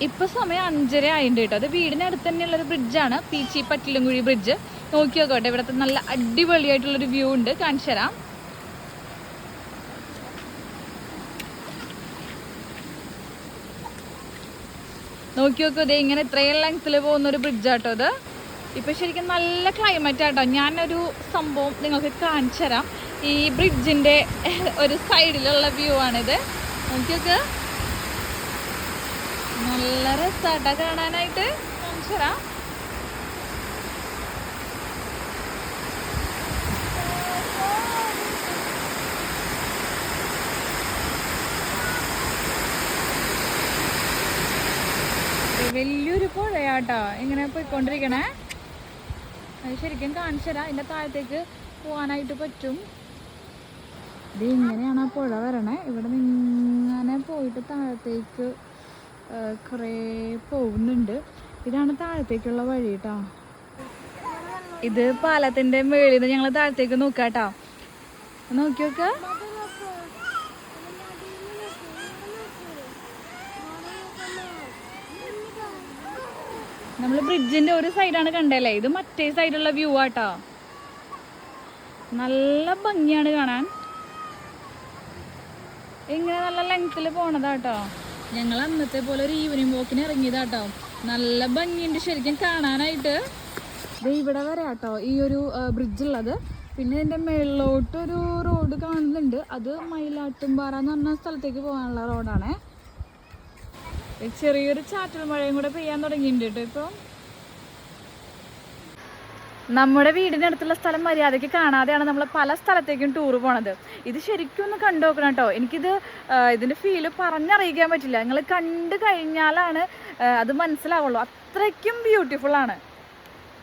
ഇപ്പൊ സമയം 5:30 ആയിട്ടുണ്ട് കേട്ടോ. അത് വീടിനടുത്ത് തന്നെയുള്ളൊരു ബ്രിഡ്ജാണ്, പീച്ചി പറ്റിലങ്കുഴി ബ്രിഡ്ജ്. നോക്കി നോക്കട്ടെ, ഇവിടുത്തെ നല്ല അടിപൊളിയായിട്ടുള്ളൊരു വ്യൂ ഉണ്ട്, കാണിച്ചു തരാം. നോക്കി നോക്കൂ, ഇതേ ഇങ്ങനെ ഇത്രയും ലെങ്ത്തിൽ പോകുന്നൊരു ബ്രിഡ്ജാട്ടോ ഇത്. ഇപ്പൊ ശരിക്കും നല്ല ക്ലൈമറ്റ് ആട്ടോ. ഞാനൊരു സംഭവം നിങ്ങൾക്ക് കാണിച്ചു തരാം. ഈ ബ്രിഡ്ജിന്റെ ഒരു സൈഡിലുള്ള വ്യൂ ആണിത്. നോക്കി നോക്ക്, നല്ല രസാട്ടാ കാണാനായിട്ട്. കാണിച്ചു തരാം. വലിയൊരു പുഴയാട്ടോ ഇങ്ങനെ പോയിക്കൊണ്ടിരിക്കണേ. അത് ശരിക്കും കാണിച്ചു തരാം. ഇതിന്റെ താഴത്തേക്ക് പോകാനായിട്ട് പറ്റും. ഇത് ഇങ്ങനെയാണ് ആ പുഴ വരണേ. ഇവിടെ ഇങ്ങനെ പോയിട്ട് താഴത്തേക്ക് കുറേ പോകുന്നുണ്ട്. ഇതാണ് താഴത്തേക്കുള്ള വഴി കേട്ടോ. ഇത് പാലത്തിന്റെ മേളിൽ നിന്ന് ഞങ്ങൾ താഴത്തേക്ക് നോക്കാട്ടോ. നോക്കി നോക്ക, നമ്മള് ബ്രിഡ്ജിന്റെ ഒരു സൈഡാണ് കണ്ടല്ലേ, ഇത് മറ്റേ സൈഡുള്ള വ്യൂ ആട്ടോ. നല്ല ഭംഗിയാണ് കാണാൻ. ഇങ്ങനെ നല്ല ലെങ്ത്തിൽ പോണതാട്ടോ. ഞങ്ങൾ അന്നത്തെ പോലെ ഒരു ഈവനിങ് വാക്കിന് ഇറങ്ങിയതാട്ടോ. നല്ല ഭംഗിയുണ്ട് ശരിക്കും കാണാനായിട്ട്. ഇവിടെ വരെ കേട്ടോ ഈ ഒരു ബ്രിഡ്ജ് ഉള്ളത്. പിന്നെ ഇതിന്റെ മേളിലോട്ടൊരു റോഡ് കാണുന്നുണ്ട്. അത് മയിലാട്ടുംപാറ എന്ന് പറഞ്ഞ സ്ഥലത്തേക്ക് പോകാനുള്ള റോഡാണേ. ചെറിയൊരു ചാറ്റൽ മഴയും കൂടെ പെയ്യാൻ തുടങ്ങിയിട്ടുണ്ട് കേട്ടോ ഇപ്പൊ. നമ്മുടെ വീടിനടുത്തുള്ള സ്ഥലം മര്യാദയ്ക്ക് കാണാതെയാണ് നമ്മൾ പല സ്ഥലത്തേക്കും ടൂർ പോണത്. ഇത് ശരിക്കും ഒന്ന് കണ്ടു നോക്കണം കേട്ടോ. എനിക്കിത് ഇതിന്റെ ഫീല് പറഞ്ഞറിയിക്കാൻ പറ്റില്ല. നിങ്ങൾ കണ്ടു കഴിഞ്ഞാലാണ് അത് മനസ്സിലാവുള്ളൂ. അത്രയ്ക്കും ബ്യൂട്ടിഫുൾ ആണ്.